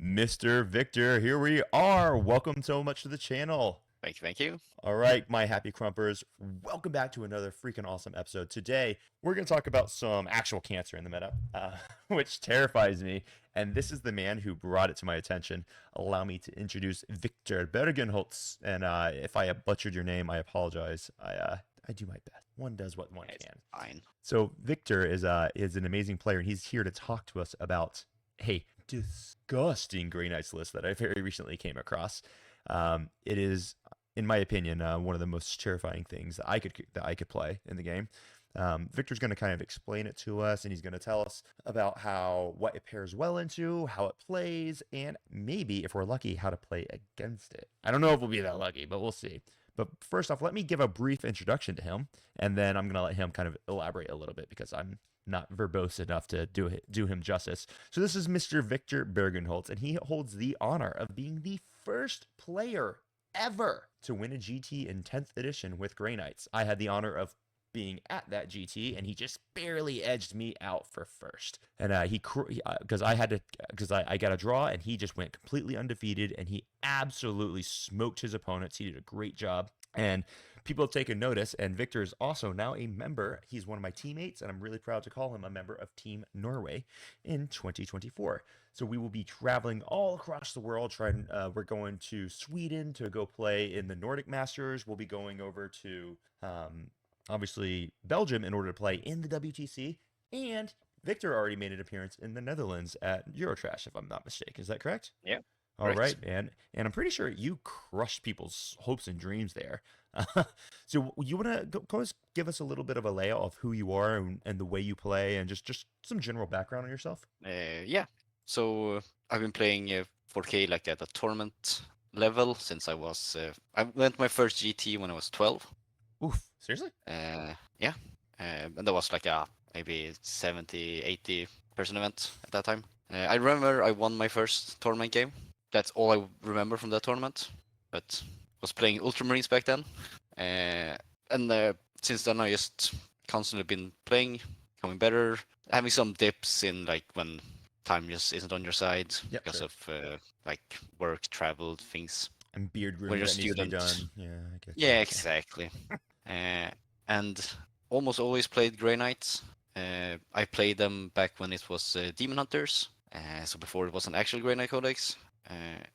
Mr. Victor, here we are. Welcome so much to the channel. Thank you. All right, my happy crumpers, welcome back to another freaking awesome episode. Today, we're going to talk about some actual cancer in the meta, which terrifies me. And this is the man who brought it to my attention. Allow me to introduce Victor Bergen. And if I have butchered your name, I apologize. I do my best. One does what one It's can. fine. So Victor is an amazing player, and he's here to talk to us about a disgusting Grey Knights list that I very recently came across. It is, in my opinion, one of the most terrifying things that I could play in the game. Victor's going to kind of explain it to us, and he's going to tell us about what it pairs well into, how it plays, and maybe, if we're lucky, how to play against it. I don't know if we'll be that lucky, but we'll see. But first off, let me give a brief introduction to him, and then I'm going to let him kind of elaborate a little bit because I'm not verbose enough to do him justice. So this is Mr. Victor Bergen, and he holds the honor of being the first player ever to win a GT in 10th edition with Grey Knights. I had the honor of being at that GT, and he just barely edged me out for first. And because I got a draw, and he just went completely undefeated, and he absolutely smoked his opponents. He did a great job, and people have taken notice. And Victor is also now a member. He's one of my teammates, and I'm really proud to call him a member of Team Norway in 2024. So we will be traveling all across the world. We're going to Sweden to go play in the Nordic Masters. We'll be going over to obviously Belgium in order to play in the WTC, and Victor already made an appearance in the Netherlands at Eurotrash, if I'm not mistaken. Is that correct? Yeah. All Correct. right, man. And I'm pretty sure you crushed people's hopes and dreams there. So you want to go give us a little bit of a layout of who you are and the way you play, and just some general background on yourself? Yeah. So I've been playing 4K like at a tournament level since I went my first GT when I was 12. Oof, seriously? Yeah. And that was like a maybe 70, 80 person event at that time. I remember I won my first tournament game. That's all I remember from that tournament. But was playing Ultramarines back then. And since then I just constantly been playing, becoming better, having some dips in like when time just isn't on your side Yep, because sure. of like work, travel, things. And beard When grooming you're a that needs to be student. done. Yeah, I get you. Yeah, exactly. And almost always played Grey Knights. I played them back when it was Demon Hunters, so before it was an actual Grey Knight Codex,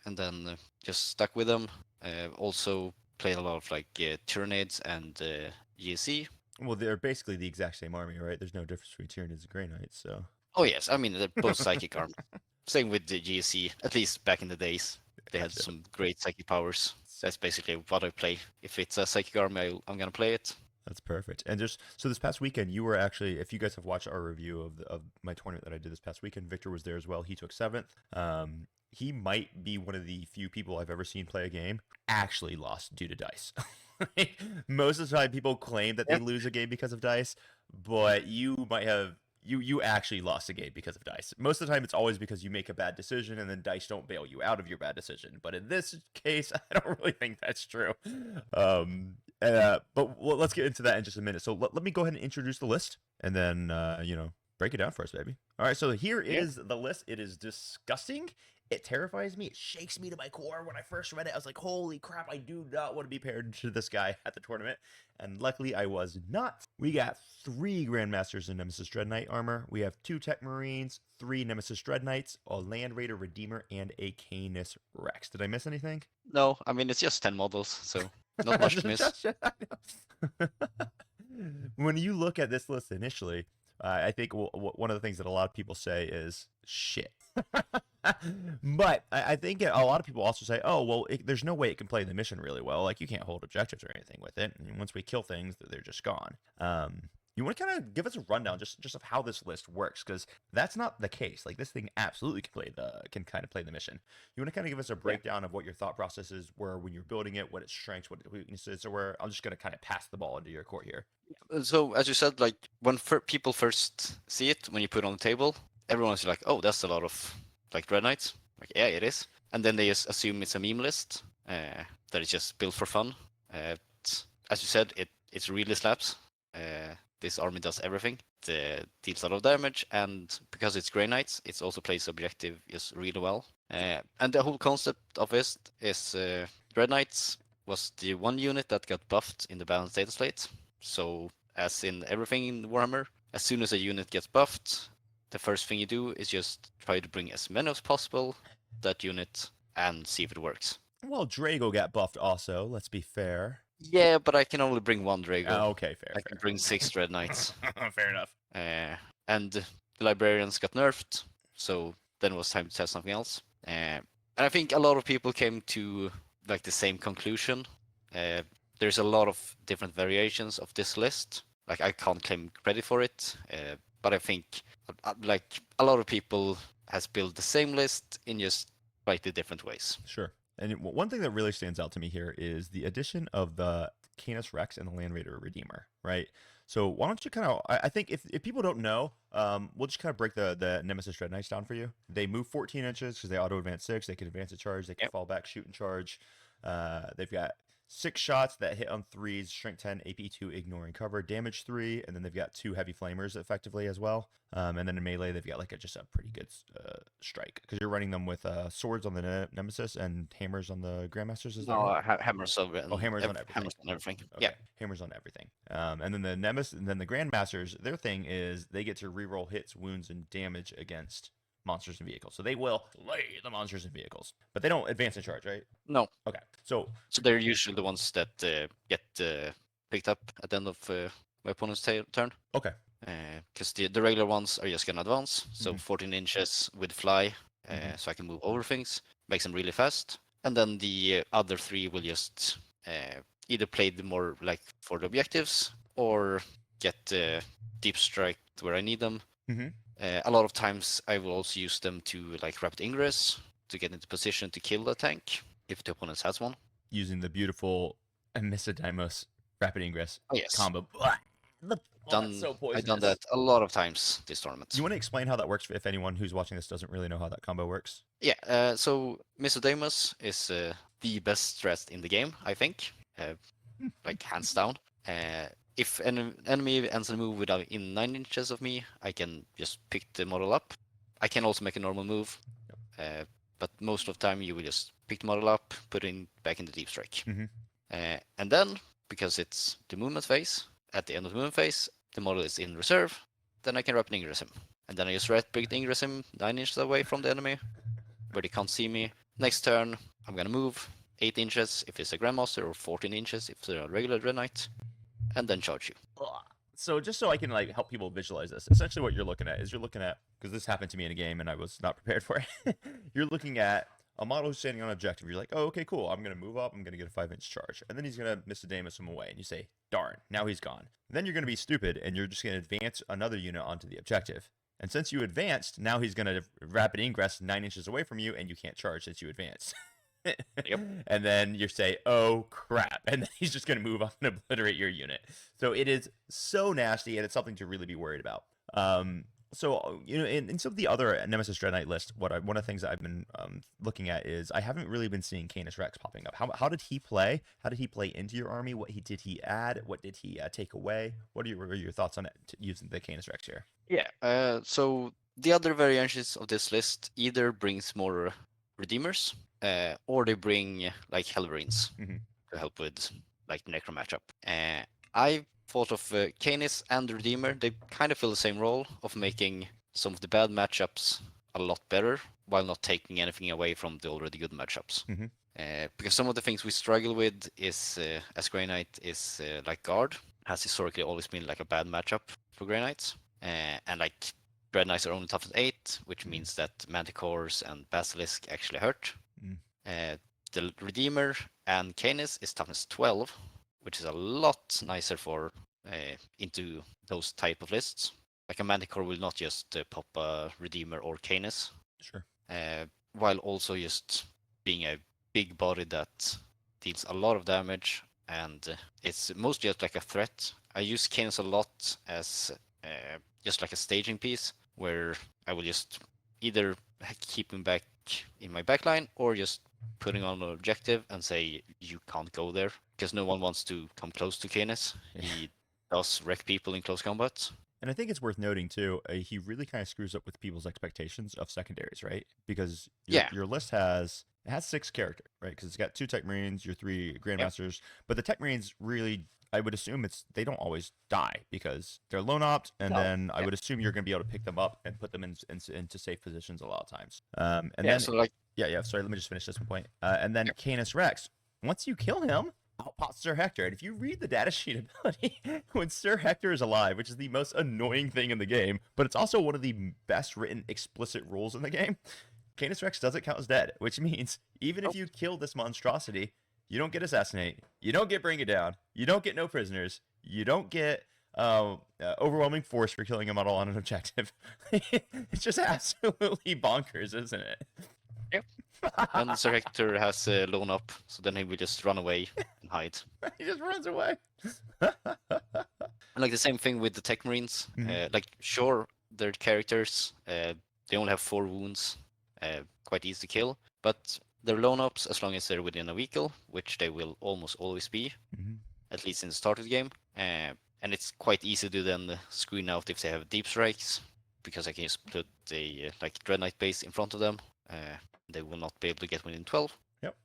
and then just stuck with them. Also played a lot of like Tyranids and GSC. Well, they're basically the exact same army, right? There's no difference between Tyranids and Grey Knights, so. Oh yes, I mean they're both psychic armor. Same with the GSC, at least back in the days. They had Gotcha. some great psychic powers. That's basically what I play. If it's a psychic army, I'm gonna play it. That's perfect. And just so this past weekend, you were actually, if you guys have watched our review of my tournament that I did this past weekend, Victor was there as well. He took seventh. He might be one of the few people I've ever seen play a game actually lost due to dice. Most of the time, people claim that they Yeah. lose a game because of dice, but you might have you actually lost a game because of dice. Most of the time, it's always because you make a bad decision and then dice don't bail you out of your bad decision. But in this case, I don't really think that's true. Let's get into that in just a minute. So let me go ahead and introduce the list, and then break it down for us, baby. All right, so here Yeah. is the list. It is disgusting. It terrifies me. It shakes me to my core. When I first read it, I was like, holy crap, I do not want to be paired to this guy at the tournament. And luckily, I was not. We got 3 Grandmasters in Nemesis Dread Knight armor. We have 2 Tech Marines, 3 Nemesis Dread Knights, a Land Raider Redeemer, and a Canis Rex. Did I miss anything? No, I mean it's just 10 models, so not much to miss. When you look at this list initially, I think one of the things that a lot of people say is shit. But I think a lot of people also say, oh, well, there's no way it can play the mission really well. Like, you can't hold objectives or anything with it. And once we kill things, they're just gone. You want to kind of give us a rundown just of how this list works, because that's not the case. Like, this thing absolutely can kind of play the mission. You want to kind of give us a breakdown of what your thought processes were when you're building it, what its strengths, what its weaknesses. So I'm just going to kind of pass the ball into your court here. So as you said, like when people first see it, when you put it on the table, everyone's like, "Oh, that's a lot of like Dread Knights." Like, yeah, it is. And then they just assume it's a meme list that is just built for fun. As you said, it really slaps. This army does everything. It deals a lot of damage, and because it's Grey Knights, it also plays objective just really well. And the whole concept of it is Dread Knights was the one unit that got buffed in the balanced data slate. So, as in everything in Warhammer, as soon as a unit gets buffed, the first thing you do is just try to bring as many as possible that unit and see if it works. Well, Drago got buffed also. Let's be fair. Yeah, but I can only bring one Drago. Okay, fair, I can bring 6 Dread Knights. fair enough. And the librarians got nerfed, so then it was time to test something else. And I think a lot of people came to like the same conclusion. There's a lot of different variations of this list. Like I can't claim credit for it, but I think like a lot of people has built the same list in just slightly different ways. Sure. And one thing that really stands out to me here is the addition of the Canis Rex and the Land Raider Redeemer, right? So why don't you kind of, I think if people don't know, we'll just kind of break the Nemesis Dread Knights down for you. They move 14 inches because they auto advance 6. They can advance a charge. They can Yep. fall back, shoot, and charge. They've got 6 shots that hit on 3s, strength 10, AP 2, ignoring cover, damage 3, and then they've got 2 heavy flamers effectively as well. And then in melee, they've got like just a pretty good strike because you're running them with swords on the Nemesis and hammers on the Grandmasters. Is that No, right? hammers over Oh, hammers on everything. hammers on everything. Okay. Yeah. Hammers on everything. And then the Nemesis, and then the Grandmasters, their thing is they get to reroll hits, wounds, and damage against monsters and vehicles. So they will slay the monsters and vehicles, but they don't advance in charge, right? No. Okay. So they're usually the ones that get picked up at the end of my opponent's turn. okay. Because the regular ones are just gonna advance. So Mhm. 14 inches with fly, so I can move over things, makes them really fast. And then the other 3 will just either play the more like for the objectives or get deep strike where I need them. Mhm. A lot of times I will also use them to like rapid ingress to get into position to kill the tank if the opponent has one. Using the beautiful Amisadimos rapid ingress Oh yes, combo. That's so I've done poisonous. that a lot of times this tournament. You want to explain how that works if anyone who's watching this doesn't really know how that combo works? Yeah, so Misodamus is the best dressed in the game, I think, like hands down. If an enemy ends a move within 9 inches of me, I can just pick the model up. I can also make a normal move, but most of the time you will just pick the model up, put it back in the deep strike. Mhm. And then, because it's the movement phase, at the end of the movement phase, the model is in reserve, then I can rapid ingress him. And then I just rapid ingress him 9 inches away from the enemy, where they can't see me. Next turn, I'm gonna move 8 inches if it's a Grandmaster, or 14 inches if it's a regular Dread Knight, and then charge you. So just so I can like help people visualize this, essentially what you're looking at is because this happened to me in a game and I was not prepared for it. You're looking at a model who's standing on an objective. You're like, oh, okay, cool. I'm gonna move up. I'm gonna get a 5-inch charge, and then he's gonna miss a Damus him away, and you say, darn, now he's gone. And then you're gonna be stupid and you're just gonna advance another unit onto the objective. And since you advanced, now he's gonna rapid ingress 9 inches away from you, and you can't charge since you advanced. Yep. And then you say, oh crap. And then he's just going to move on and obliterate your unit. So it is so nasty, and it's something to really be worried about. So, in some of the other Nemesis Dread Knight list, one of the things that I've been looking at is I haven't really been seeing Canis Rex popping up. How did he play? How did he play into your army? Did he add? What did he take away? What are your thoughts on it, using the Canis Rex here? Yeah. So the other variations of this list either brings more Redeemers, or they bring like Hellmarines Mhm. to help with like the Necro matchup. I thought of Canis and Redeemer. They kind of fill the same role of making some of the bad matchups a lot better while not taking anything away from the already good matchups. Mhm. Because some of the things we struggle with is as Grey Knight is like Guard has historically always been like a bad matchup for Grey Knights, and like Dread Knights are only toughness 8, which means that Manticores and Basilisk actually hurt. Mm. The Redeemer and Canis is toughness 12, which is a lot nicer for into those type of lists. Like a Manticore will not just pop a Redeemer or Canis, Sure. while also just being a big body that deals a lot of damage, and it's mostly just like a threat. I use Canis a lot as just like a staging piece, where I will just either keep him back in my backline or just putting on an objective and say you can't go there, because no one wants to come close to Canis. Yeah. He does wreck people in close combat. And I think it's worth noting too, he really kind of screws up with people's expectations of secondaries, right? Because Yeah. your list has it has 6 characters, right? Because it's got 2 Tech Marines, your 3 Yep. Grandmasters, but the Tech Marines really, I would assume they don't always die because they're lone opt, and No. then I Yeah. would assume you're going to be able to pick them up and put them into safe positions a lot of times. And Yeah. then So like. yeah. Sorry, let me just finish this one point. And then Yeah. Canis Rex. Once you kill him, out pops Sir Hector. And if you read the data sheet ability, when Sir Hector is alive, which is the most annoying thing in the game, but it's also one of the best written explicit rules in the game, Canis Rex doesn't count as dead, which means even if Nope. you kill this monstrosity, you don't get assassinate, you don't get bring it down, you don't get no prisoners, you don't get overwhelming force for killing a model on an objective. It's just absolutely bonkers, isn't it? Yep. And Sir Hector has loan up, so then he will just run away and hide. He just runs away. And like the same thing with the Tech Marines. Mhm. Like sure, their characters they only have 4 wounds, quite easy to kill, but they're loan ups as long as they're within a vehicle, which they will almost always be, Mhm. at least in the start of the game. And it's quite easy to then screen out if they have deep strikes, because I can just put a like Dread Knight base in front of them. They will not be able to get within 12. Yep.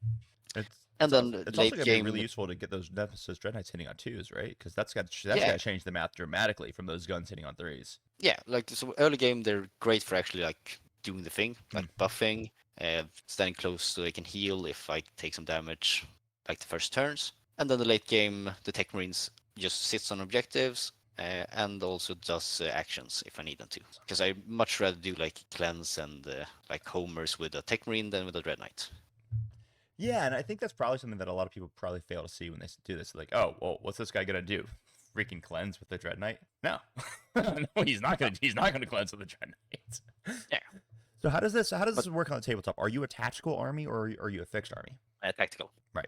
It's And it's also, then it's also late going to be really game, useful to get those Nemesis Dread Knights hitting on 2s, right? Because that's got yeah, to change the math dramatically from those guns hitting on 3s. yeah, like so early game they're great for actually like doing the thing, like Mm. buffing, standing close so they can heal if I take some damage, like the first turns. And then the late game, the Tech Marines just sits on objectives and also does actions if I need them to. Because I much rather do like cleanse and like homers with a Tech Marine than with a Dread Knight. Yeah, and I think that's probably something that a lot of people probably fail to see when they do this. Like, oh, well, what's this guy gonna do? Freaking cleanse with the Dread Knight? No, no, he's not gonna. He's not gonna cleanse with the Dread Knight. Yeah, So how does this? How does but this work on the tabletop? Are you a tactical army or are you a fixed army? tactical. Right.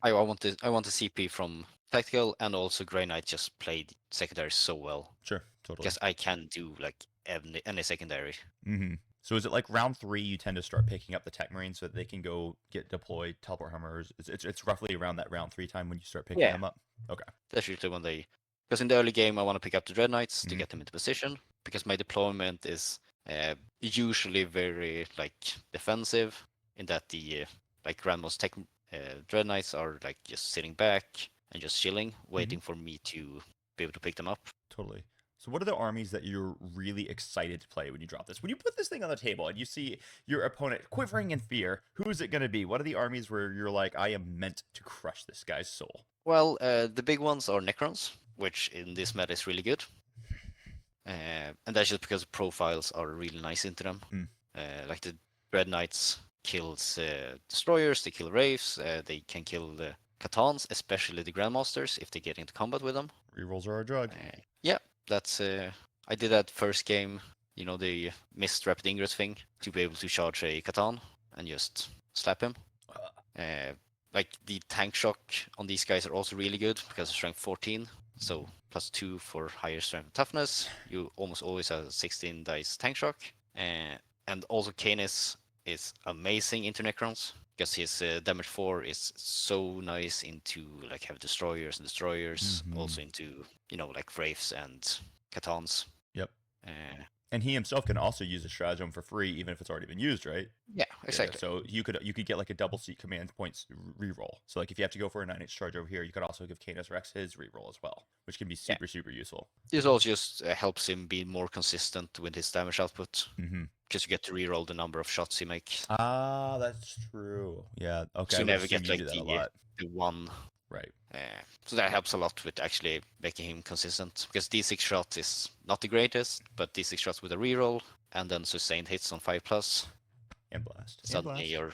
I want the CP from tactical, and also Grey Knight just played secondary so well Sure, totally. because I can do like any secondary. Mm-hmm. So is it like round 3? You tend to start picking up the Tech Marines so that they can go get deployed, teleport hammers. It's roughly around that round 3 time when you start picking Yeah, them up. Okay. that's usually when they. Because in the early game, I want to pick up the Dread Knights to Mhm. get them into position because my deployment is usually very like defensive in that the like Grandma's Tech Dread Knights are like just sitting back and just chilling, waiting for me to be able to pick them up. Totally. So what are the armies that you're really excited to play when you drop this? When you put this thing on the table and you see your opponent quivering in fear, who is it going to be? What are the armies where you're like, I am meant to crush this guy's soul? Well, the big ones are Necrons, which in this meta is really good. And that's just because the profiles are really nice into them. Mm. Like the Dread Knights kills destroyers, they kill wraiths, they can kill the Catans, especially the Grandmasters if they get into combat with them. Rerolls are a drug. Yeah, that's I did that first game, the missed Rapid Ingress thing, to be able to charge a Catan and just slap him. Like the tank shock on these guys are also really good because of strength 14, so +2 for higher strength and toughness. You almost always have a 16 dice tank shock. And also Canis is amazing into Necrons because his damage 4 is so nice into like have destroyers and destroyers, Mhm. also into like wraiths and Catans. Yep. Uh, And he himself can also use a stratagem for free, even if it's already been used, right? yeah, exactly. So you could get like a double seat command points reroll. So like if you have to go for a 9-inch charge over here, you could also give Canis Rex his reroll as well, which can be Yeah, super useful. this also just helps him be more consistent with his damage output Mm-hmm. because you get to reroll the number of shots he makes. Ah, that's true. Yeah. Okay. So I you would never assume get you like do that a lot. the one. Right. So that helps a lot with actually making him consistent because D6 shot is not the greatest, but D6 shots with a reroll and then sustained hits on 5+. And blast. Suddenly you're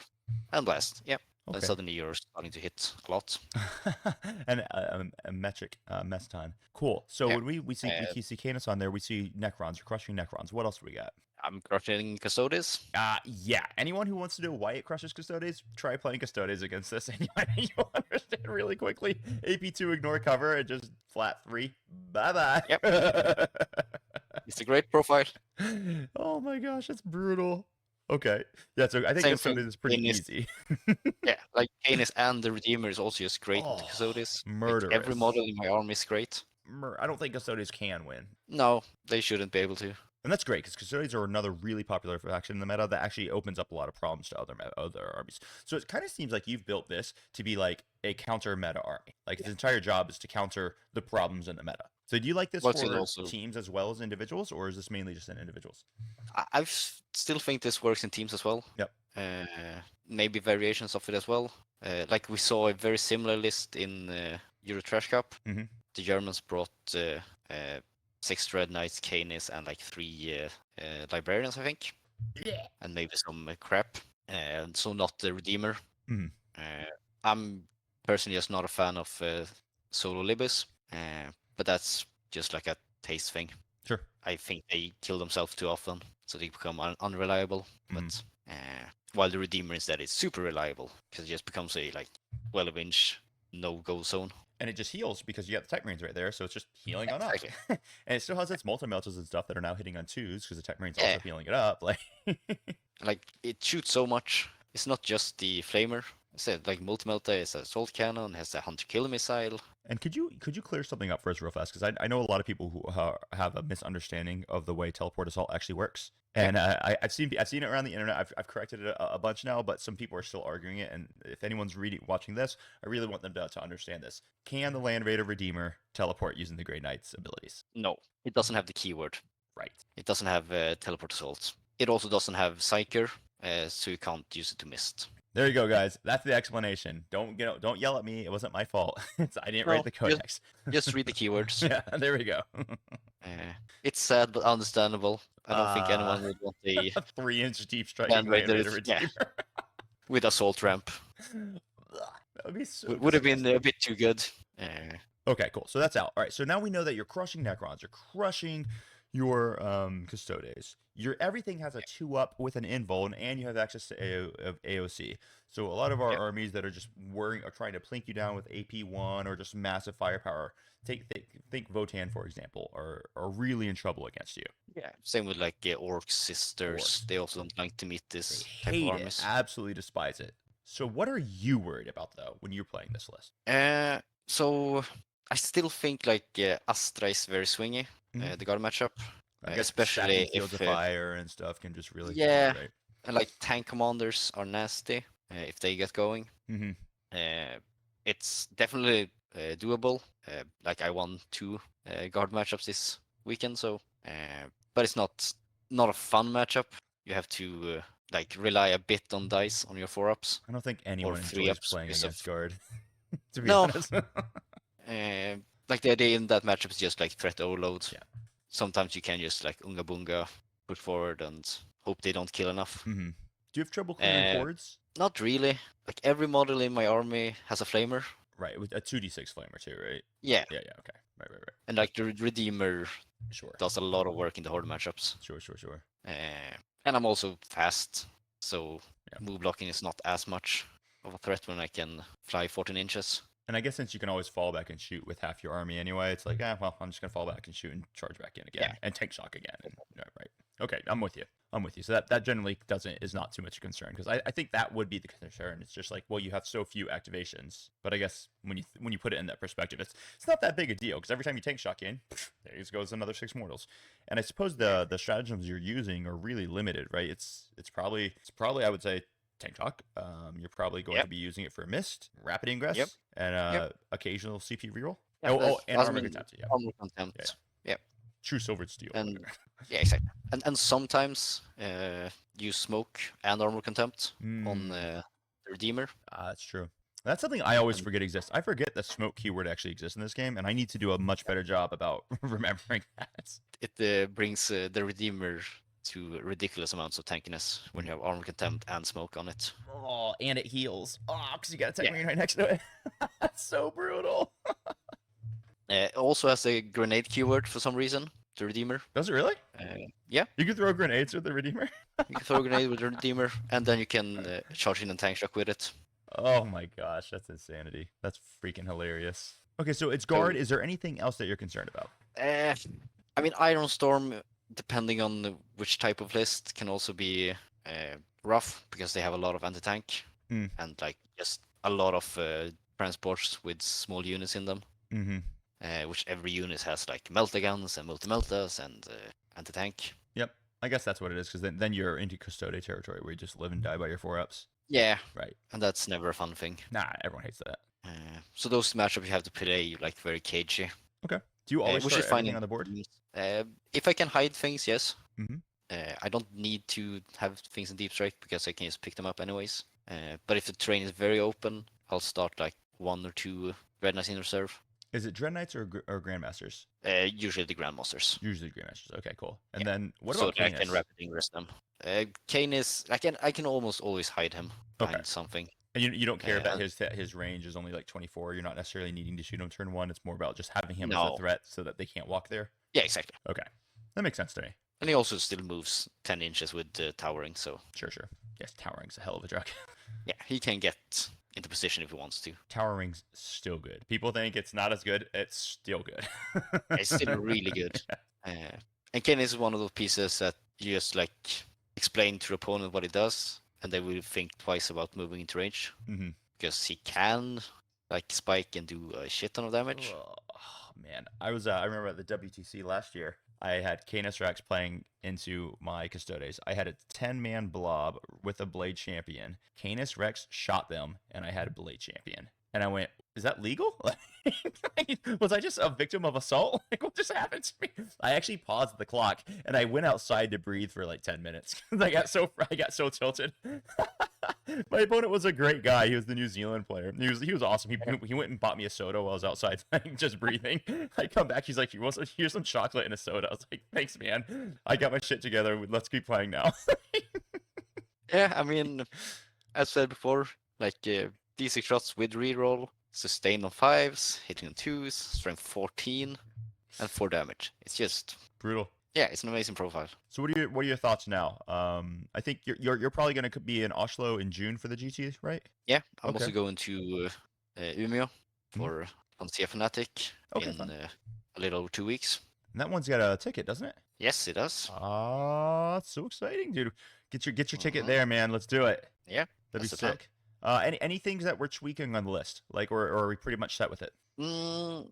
and blast, yep. Then Okay. suddenly you're starting to hit a lot. And a metric mess time. Cool. So Yeah. when we see Canis on there, we see Necrons. You're crushing Necrons. What else do we got? I'm crushing Custodes. Yeah. Anyone who wants to know why it crushes Custodes, try playing Custodes against this, and you'll understand really quickly. AP2 ignore cover and just flat 3. Bye bye. Yep. It's a great profile. Oh my gosh, that's brutal. Okay. Yeah. So I think Same thing. Custodes is pretty Canis, easy. yeah, like Canis and the Redeemer is also just great with Oh, Custodes. Like every murderous. model in my army is great. I don't think Custodians can win. No, they shouldn't be able to. And that's great because Custodians are another really popular faction in the meta that actually opens up a lot of problems to other armies. So it kind of seems like you've built this to be like a counter meta army. Like its entire job is to counter the problems in the meta. So do you like this What's it for also? teams as well as individuals, or is this mainly just in individuals? Still think this works in teams as well. Yep. Maybe variations of it as well. Like we saw a very similar list in Euro Trash Cup. Mm-hmm. The Germans brought 6 Dread Knights, Canis, and like 3 Librarians, I think. Yeah. And maybe some crap. So not the Redeemer. Mhm. I'm personally just not a fan of solo Libis, but that's just like a taste thing. Sure. I think they kill themselves too often, so they become unreliable. Mhm. But while the Redeemer instead is super reliable, because it just becomes a like 12-inch no-go zone. And it just heals because you got the Tech Marines right there, so it's just healing on up. Exactly. And it still has its multi-melters and stuff that are now hitting on 2s because the Tech Marine's Yeah. also healing it up. Like it shoots so much. It's not just the flamer. Instead, like multi-melta is a assault cannon, has a hunter-killer missile. And could you clear something up for us real fast? Because I know a lot of people who have a misunderstanding of the way teleport assault actually works. And I've seen it around the internet. I've corrected it a bunch now, but some people are still arguing it. And if anyone's watching this, I really want them to understand this. Can the Land Raider Redeemer teleport using the Grey Knight's abilities? No, it doesn't have the keyword. Right. It doesn't have teleport assault. It also doesn't have Psyker, so you can't use it to mist. There you go, guys. That's the explanation. Don't yell at me. It wasn't my fault. I didn't write the codex. Just read the keywords. Yeah, there we go. It's sad but understandable. I don't think anyone would want a 3-inch deep striking Land Land Raider Raider, Redeemer. with assault ramp. That would be so. Would have been a bit too good. Okay, cool. So that's out. All right. So now we know that you're crushing Necrons. You're crushing your Custodes. Your everything has a 2-up with an invuln, and you have access to AOC. So a lot of our Yep. armies that are just are trying to plink you down with AP1 or just massive firepower. Think Votan, for example, are really in trouble against you. Yeah. Same with like Orc Sisters. Orcs. They also don't like to meet They this type hate of it. armies. Absolutely despise it. So what are you worried about though when you're playing this list? So I still think like Astra is very swingy. Mhm. The guard matchup. I guess especially stacking Fields if of Fire and stuff can just really Yeah. right? and like tank commanders are nasty if they get going. Mm-hmm. It's definitely doable. Like I won 2 guard matchups this weekend, so but it's not a fun matchup. You have to like rely a bit on dice on your 4-ups. I don't think anyone enjoys 3-ups playing because against of- guard. To be No. honest. Like the idea in that matchup is just like threat overload. Yeah. Sometimes you can just like unga bunga, put forward and hope they don't kill enough. Mm-hmm. Do you have trouble clearing hordes? Not really. Like every model in my army has a flamer. Right, with a 2d6 flamer too, right? Yeah. Yeah, okay. Right. And like the Redeemer Sure. does a lot of work in the horde matchups. Sure. And I'm also fast, so Yeah. move blocking is not as much of a threat when I can fly 14 inches. And I guess since you can always fall back and shoot with half your army anyway, it's like, well, I'm just gonna fall back and shoot and charge back in again and tank shock again. And, right. Okay, I'm with you. So that generally is not too much a concern because I think that would be the concern. It's just like, well, you have so few activations, but I guess when you put it in that perspective, it's not that big a deal because every time you tank shock in, there goes another 6 mortals. And I suppose the stratagems you're using are really limited, right? It's probably I would say tank shock. You're probably going to be using it for mist, rapid ingress, and occasional CP reroll. And armor contempt. Yeah. Armor contempt. Yeah. True silvered steel. And yeah, exactly. And sometimes use smoke and armor contempt on the Redeemer. That's true. That's something I always forget exists. I forget the smoke keyword actually exists in this game, and I need to do a much better job about remembering that. It brings the Redeemer to ridiculous amounts of tankiness when you have armor contempt and smoke on it. Oh, and it heals. Oh, because you got a Tech Marine right next to it. That's so brutal. It also has a grenade keyword for some reason, the Redeemer. Does it really? Yeah. You can throw grenades with the Redeemer? You can throw a grenade with the Redeemer, and then you can charge in and tank shock with it. Oh my gosh, that's insanity. That's freaking hilarious. Okay, so it's guard. Is there anything else that you're concerned about? I mean, Iron Storm, depending on which type of list, can also be rough because they have a lot of anti-tank and like just a lot of transports with small units in them. Mm-hmm. which every unit has like melta guns and multi-meltas and anti-tank. Yep. I guess that's what it is, because then you're into Custode territory where you just live and die by your 4-ups. Yeah, Right. and that's never a fun thing. Nah, everyone hates that. So those matchups you have to play like very cagey. Okay. Do you always Which start is fine everything in on the board? teams. If I can hide things, yes. Mm-hmm. I don't need to have things in deep strike because I can just pick them up anyways. But if the terrain is very open, I'll start like 1 or 2 Red Knights in reserve. Is it Dread Knights or Grandmasters? Usually the Grandmasters. Usually Grandmasters. Okay, cool. And Yeah. then what So about that I can Canis? rapidly rest them. Kane is I can almost always hide him Okay. behind something. And you don't care that And his range is only like 24. You're not necessarily needing to shoot him turn 1. It's more about just having him as a no. threat so that they can't walk there. Yeah, exactly. Okay. That makes sense to me. And he also still moves 10 inches with towering, so Sure. Yes, Towering's a hell of a drug. yeah, he can get into position if he wants to. Towering's still good. People think it's not as good. It's still good. It's still really good. And Kane is one of those pieces that you just like explain to the opponent what he does, and they will think twice about moving into range Mm-hmm. because he can like spike and do a shit ton of damage. Oh, man, I remember at the WTC last year, I had Canis Rex playing into my Custodes. I had a 10-man blob with a Blade Champion. Canis Rex shot them, and I had a Blade Champion. And I went, is that legal? Was I just a victim of assault? Like, what just happened to me? I actually paused the clock, and I went outside to breathe for like 10 minutes. I got so tilted. My opponent was a great guy. He was the New Zealand player. He was awesome. He went and bought me a soda while I was outside, just breathing. I come back, he's like, here's some chocolate and a soda. I was like, thanks, man. I got my shit together. Let's keep playing now. Yeah, I mean, as said before, like D6 shots with reroll, sustain on 5s, hitting on 2s, strength 14, and 4 damage. It's just Brutal. yeah, it's an amazing profile. So what are your thoughts now? I think you're probably going to be in Oslo in June for the GT, right? Yeah, I'm Okay. also going to Umeå for Lancia Fnatic Okay, in fun. a little over 2 weeks. And that one's got a ticket, doesn't it? Yes, it does. Ah, so exciting, dude. Get your ticket there, man. Let's do it. Yeah, That'd be that's the plan. sick. Any things that we're tweaking on the list, like, or are we pretty much set with it?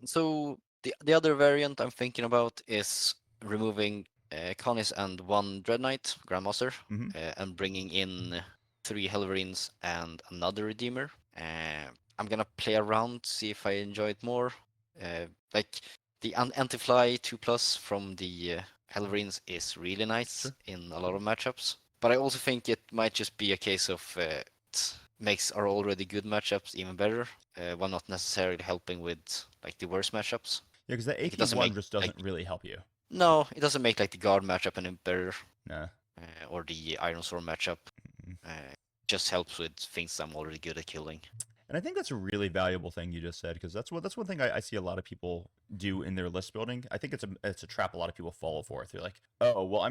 So the other variant I'm thinking about is removing Connis and 1 Dread Knight, Grandmaster, Mm-hmm. and bringing in 3 Helverines and another Redeemer. I'm gonna play around, see if I enjoy it more. Like the anti-fly 2+ from the Helverines is really nice Sure. in a lot of matchups. But I also think it might just be a case of it makes our already good matchups even better, while not necessarily helping with like the worst matchups. Yeah, because the Like, it AP doesn't one make just like doesn't really help you. no, it doesn't make like the guard matchup any better, Nah. or the Iron Storm matchup. Mm-mm. Just helps with things I'm already good at killing. And I think that's a really valuable thing you just said, because that's one thing I see a lot of people do in their list building. I think it's a trap a lot of people fall for. They're like, oh well,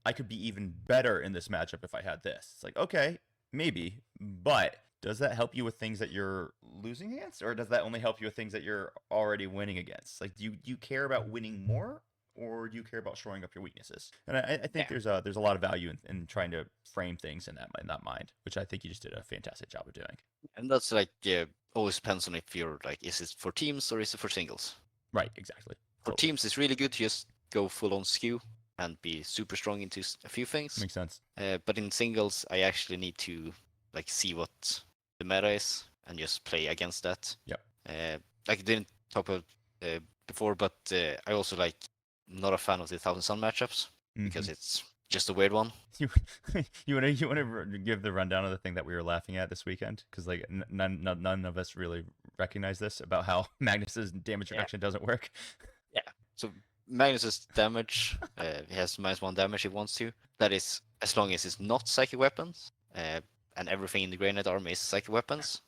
I could be even better in this matchup if I had this. It's like, okay, maybe, but does that help you with things that you're losing against, or does that only help you with things that you're already winning against? Like, do you care about winning more, or do you care about shoring up your weaknesses? And I think Yeah. there's a lot of value in trying to frame things in that mind, which I think you just did a fantastic job of doing. And that's like always depends on if you're like, is it for teams or is it for singles? Right, exactly. For Totally. teams, it's really good to just go full on skew and be super strong into a few things. Makes sense. But in singles, I actually need to like see what the meta is and just play against that. Yep. Like I didn't talk about before, but I also like not a fan of the 1,000 Sun matchups because it's just a weird one. You you want to give the rundown of the thing that we were laughing at this weekend, because like none of us really recognize this about how Magnus's damage reduction doesn't work. Yeah. So Magnus's damage, he has -1 damage if he wants to. That is as long as it's not psychic weapons, and everything in the Grey Knight army is psychic weapons.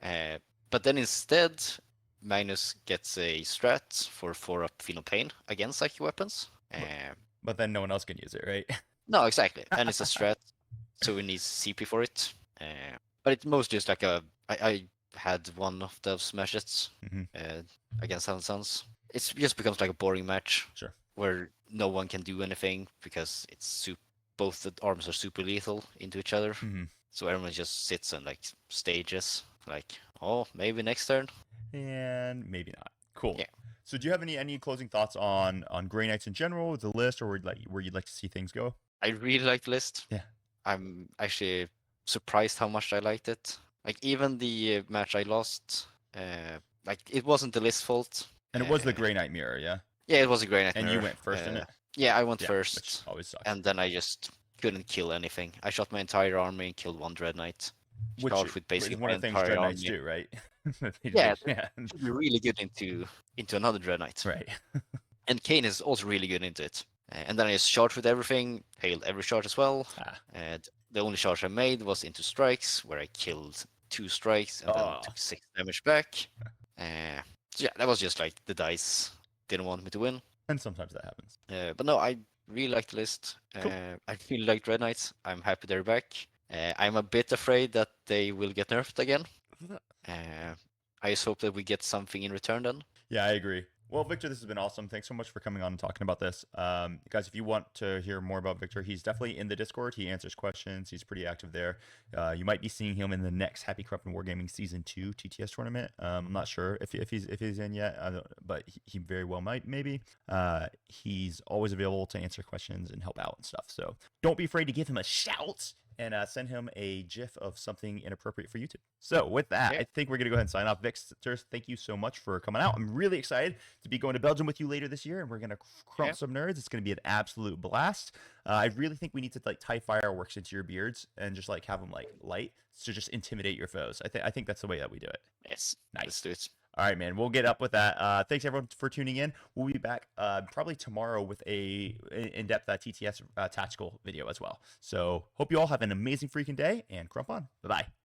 But then instead, Magnus gets a strat for 4-up Final Pain against psychic weapons. But then no one else can use it, right? No, exactly. And it's a strat, so it needs CP for it. But it's mostly just like I had one of those matches against Thousand Suns. It just becomes like a boring match. Sure. Where no one can do anything because it's both the arms are super lethal into each other. So everyone just sits and like stages, like, oh, maybe next turn. And maybe not. Cool. Yeah. So do you have any closing thoughts on Grey Knights in general, the list, or where you'd like to see things go? I really like the list. Yeah. I'm actually surprised how much I liked it. Like even the match I lost, like it wasn't the list fault. And it was the Grey Knight mirror, yeah. Yeah, it was a Grey And you Nightmare. went first in it. Yeah, I went Yeah, which first, always sucks. and then I just couldn't kill anything. I shot my entire army and killed one Dread Knight. Which Charged with is basically one my of the things entire Dread Knights army. do, right? Yeah, Yeah. should be really good into another Dread Knight. Right. And Kane is also really good into it. And then I just charged with everything, failed every charge as well. Ah. And the only charge I made was into strikes, where I killed 2 strikes and then Oh. took 6 damage back. So yeah, that was just like the dice didn't want me to win. And sometimes that happens. But no, I really like the list. Cool. I really like Dread Knights. I'm happy they're back. I'm a bit afraid that they will get nerfed again. I just hope that we get something in return then. Yeah, I agree. Well, Victor, this has been awesome. Thanks so much for coming on and talking about this. Guys, if you want to hear more about Victor, he's definitely in the Discord. He answers questions. He's pretty active there. You might be seeing him in the next Happy Corrupt and Wargaming Season 2 TTS tournament. I'm not sure if he's in yet, but he very well might, maybe. He's always available to answer questions and help out and stuff. So don't be afraid to give him a shout and send him a GIF of something inappropriate for YouTube. So with that, Yeah. I think we're going to go ahead and sign off. Victor, thank you so much for coming out. I'm really excited to be going to Belgium with you later this year, and we're going to crump some nerds. It's going to be an absolute blast. I really think we need to like tie fireworks into your beards and just like have them like light to just intimidate your foes. I think that's the way that we do it. Yes. Nice. Let's do it. All right, man. We'll get up with that. Thanks everyone for tuning in. We'll be back probably tomorrow with a in-depth TTS tactical video as well. So hope you all have an amazing freaking day and crump on. Bye-bye.